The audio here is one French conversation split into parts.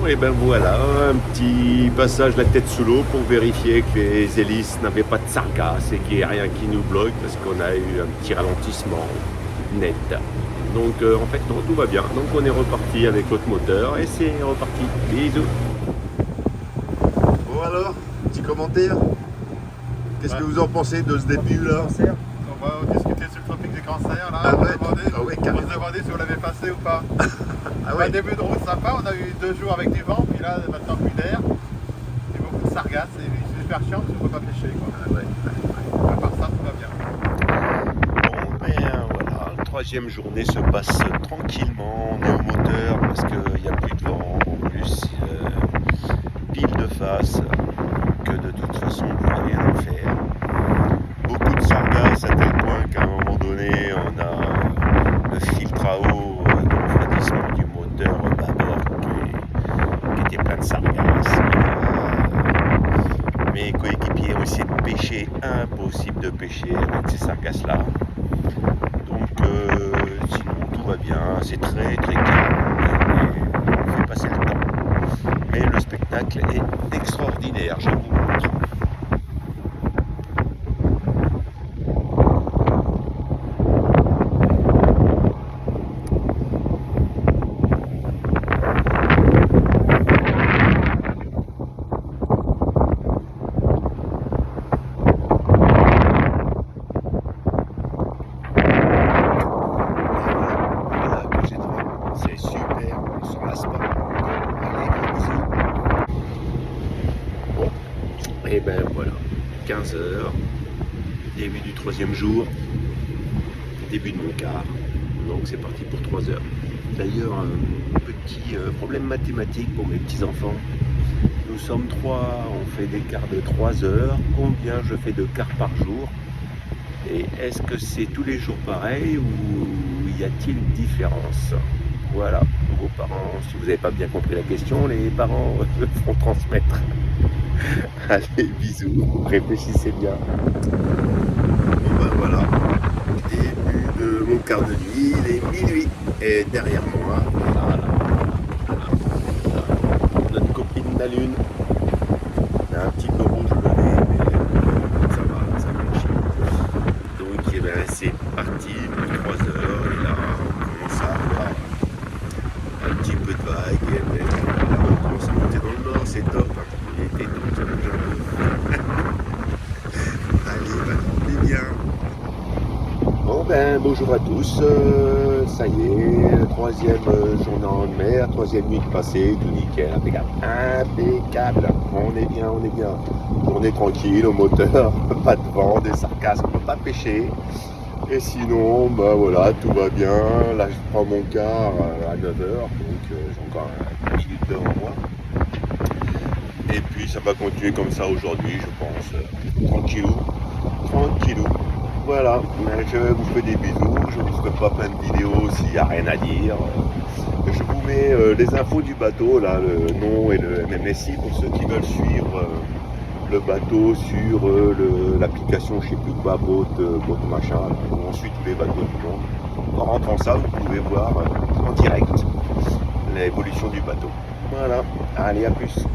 et ben voilà, un petit passage la tête sous l'eau pour vérifier que les hélices n'avaient pas de sargasses et qu'il n'y ait rien qui nous bloque parce qu'on a eu un petit ralentissement net. Donc en fait non, tout va bien. Donc on est reparti avec l'autre moteur et c'est reparti. Bisous. Bon alors, petit commentaire. Qu'est-ce que vous en pensez de ce début là? On va discuter sur le tropique du cancer là. Ah On ouais, se demandait, ah ouais, on carrément. se demandait si on l'avait passé ou pas. Ah Un ouais. début de route sympa, on a eu 2 jours avec du vent, puis là maintenant plus d'air, et beaucoup de sargasses, et c'est super chiant parce qu'on ne peut pas pêcher quoi. Ah ouais. À part ça, tout va bien. Bon ben voilà, la troisième journée se passe tranquillement. On est au moteur parce qu'il n'y a plus de vent. En plus, pile de face, que de toute façon on ne peut rien en faire. Beaucoup de sargasses à tel point qu'à un moment donné on a le filtre à eau de refroidissement du moteur bâbord qui était plein de sargasses. Mes coéquipiers ont essayé de pêcher, impossible de pêcher avec ces sargasses là. Donc sinon tout va bien, c'est très très calme et on fait passer le temps. Mais le spectacle est extraordinaire, je vous montre. Voilà, que j'ai trouvé. C'est super, on s'en lasse pas. Allez, gros bisous. Bon, et ben voilà, 15 heures, début du troisième jour, début de mon quart. Donc c'est parti pour 3 heures. D'ailleurs, un petit problème mathématique pour mes petits-enfants. Nous sommes 3, on fait des quarts de 3 heures. Combien je fais de quarts par jour? Et est-ce que c'est tous les jours pareil ou y a-t-il une différence? Voilà, vos parents, si vous n'avez pas bien compris la question, les parents feront transmettre. Allez, bisous, réfléchissez bien. Bon ben voilà, début de mon quart de nuit, il est minuit. Et derrière moi, voilà, notre copine la lune. Elle est un petit peu rouge le nez, mais ça marche. Donc eh ben, c'est parti pour 3 heures et là on commence à avoir un petit peu de vague et ben, là on commence à monter dans le nord, c'est top. Il était temps que ça bouge un peu. Allez, maintenant on est bien. Bon ben bonjour à tous, ça y est, troisième journée en mer, troisième nuit passée, tout nickel, impeccable, impeccable, on est bien, on est bien. Journée tranquille au moteur, pas de vent, des sargasses, on peut pas pêcher. Et sinon, bah voilà, tout va bien. Là je prends mon quart à 9 heures, donc j'ai encore 1 minute devant moi. Et puis ça va continuer comme ça aujourd'hui, je pense, tranquillou, tranquillou. Voilà, mais je vous fais des bisous, je vous ferai pas plein de vidéos s'il n'y a rien à dire. Je vous mets les infos du bateau, là, le nom et le MMSI pour ceux qui veulent suivre le bateau sur l'application, je sais plus quoi, boat machin, là, où on suit tous les bateaux du monde. En rentrant ça, vous pouvez voir en direct l'évolution du bateau. Voilà, allez, à plus.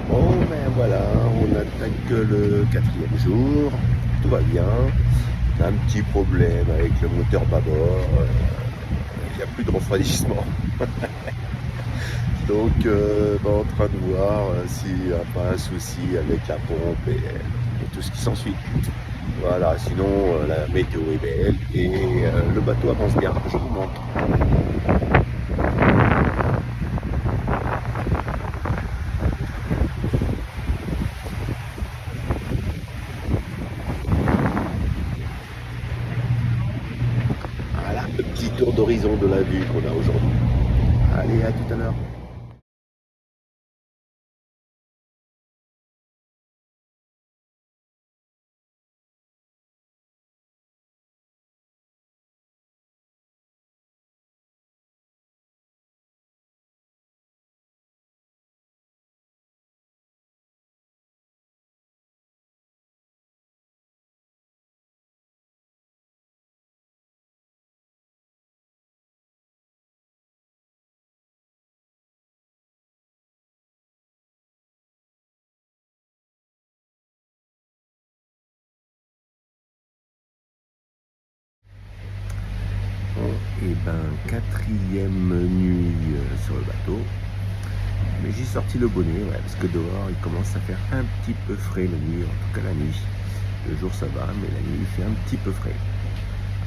Bon, ben voilà, on attaque le 4e jour, tout va bien. Un petit problème avec le moteur bâbord, il n'y a plus de refroidissement. Donc, en train de voir s'il n'y a pas un souci avec la pompe et tout ce qui s'ensuit. Voilà, sinon la météo est belle et le bateau avance bien, je vous montre. Voilà, le petit tour d'horizon de la vue qu'on a aujourd'hui. Allez, à tout à l'heure. et ben quatrième nuit sur le bateau. Mais j'ai sorti le bonnet, ouais, parce que dehors il commence à faire un petit peu frais la nuit, en tout cas la nuit. Le jour ça va, mais la nuit il fait un petit peu frais.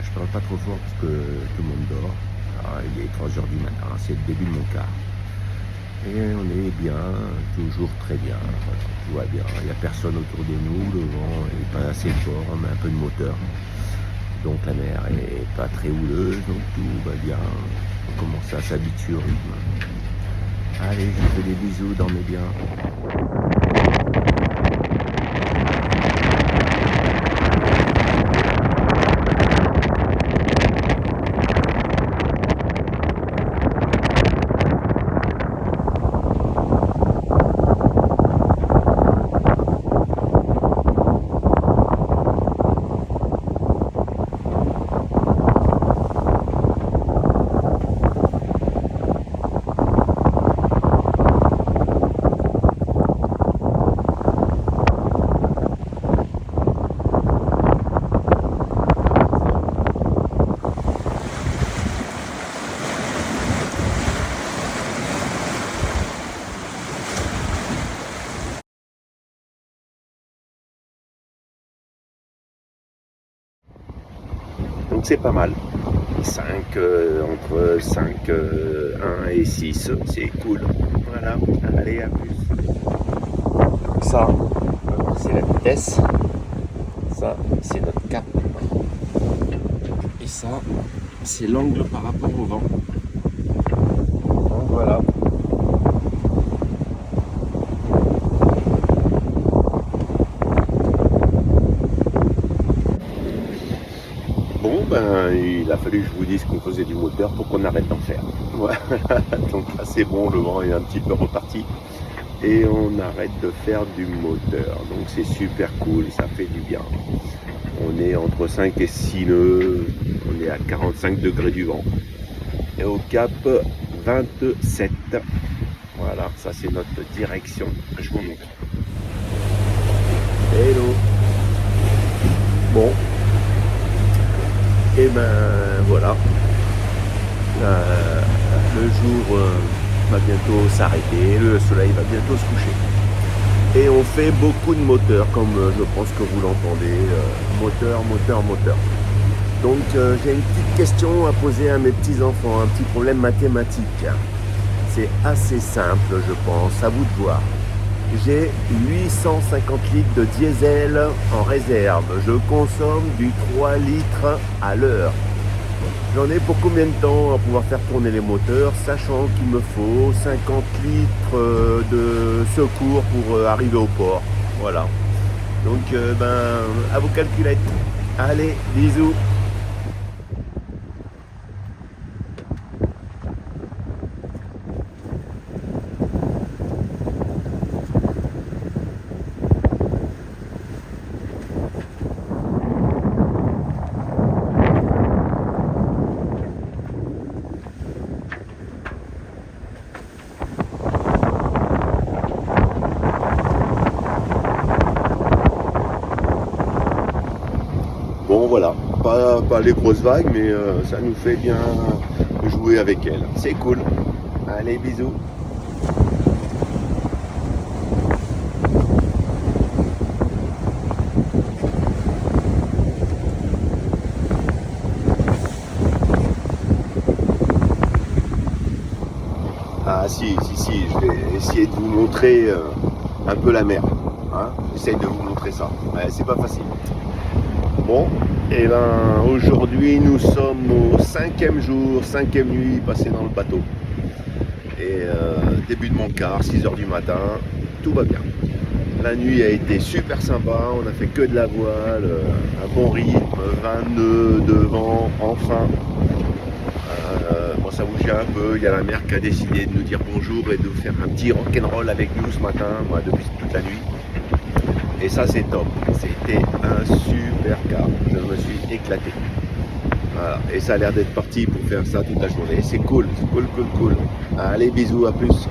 Je parle pas trop fort parce que tout le monde dort. Alors, il est 3 h du matin, c'est le début de mon quart. Et on est bien, toujours très bien, voilà, tout va bien, il n'y a personne autour de nous, le vent n'est pas assez fort, on a un peu de moteur, donc la mer est pas très houleuse, donc tout va bien, on commence à s'habituer au rythme. Allez, je vous fais des bisous, dormez bien. Donc c'est pas mal. 5, entre 5, 1 et 6, c'est cool. Voilà, allez, à plus. Ça, c'est la vitesse. Ça, c'est notre cap. Et ça, c'est l'angle par rapport au vent. Donc voilà. Bon, ben, il a fallu que je vous dise qu'on faisait du moteur pour qu'on arrête d'en faire. Voilà. Donc là, c'est bon, le vent est un petit peu reparti. Et on arrête de faire du moteur. Donc c'est super cool, ça fait du bien. On est entre 5 et 6 nœuds. On est à 45 degrés du vent. Et au cap 27. Voilà, ça c'est notre direction. Je vous montre. Hello. Bon. Et ben voilà, le jour va bientôt s'arrêter, le soleil va bientôt se coucher. Et on fait beaucoup de moteurs, comme je pense que vous l'entendez, moteur. Donc j'ai une petite question à poser à mes petits-enfants, un petit problème mathématique. C'est assez simple, je pense, à vous de voir. J'ai 850 litres de diesel en réserve. Je consomme du 3 litres à l'heure. J'en ai pour combien de temps à pouvoir faire tourner les moteurs, sachant qu'il me faut 50 litres de secours pour arriver au port. Voilà. Donc, à vos calculettes. Allez, bisous. Bon voilà, pas les grosses vagues, mais ça nous fait bien jouer avec elles. C'est cool. Allez, bisous. Ah si, je vais essayer de vous montrer un peu la mer. Hein, j'essaye de vous montrer ça. Ouais, c'est pas facile. Bon, et ben aujourd'hui nous sommes au 5e jour, 5e nuit passée dans le bateau. Et début de mon quart, 6 h du matin, tout va bien. La nuit a été super sympa, on a fait que de la voile, un bon rythme, 20 nœuds de vent, enfin. Bon, ça bougeait un peu, il y a la mer qui a décidé de nous dire bonjour et de faire un petit rock'n'roll avec nous ce matin, moi, depuis toute la nuit. Et ça c'est top, c'était un super quart, je me suis éclaté. Voilà. Et ça a l'air d'être parti pour faire ça toute la journée, c'est cool, cool. Allez, bisous, à plus.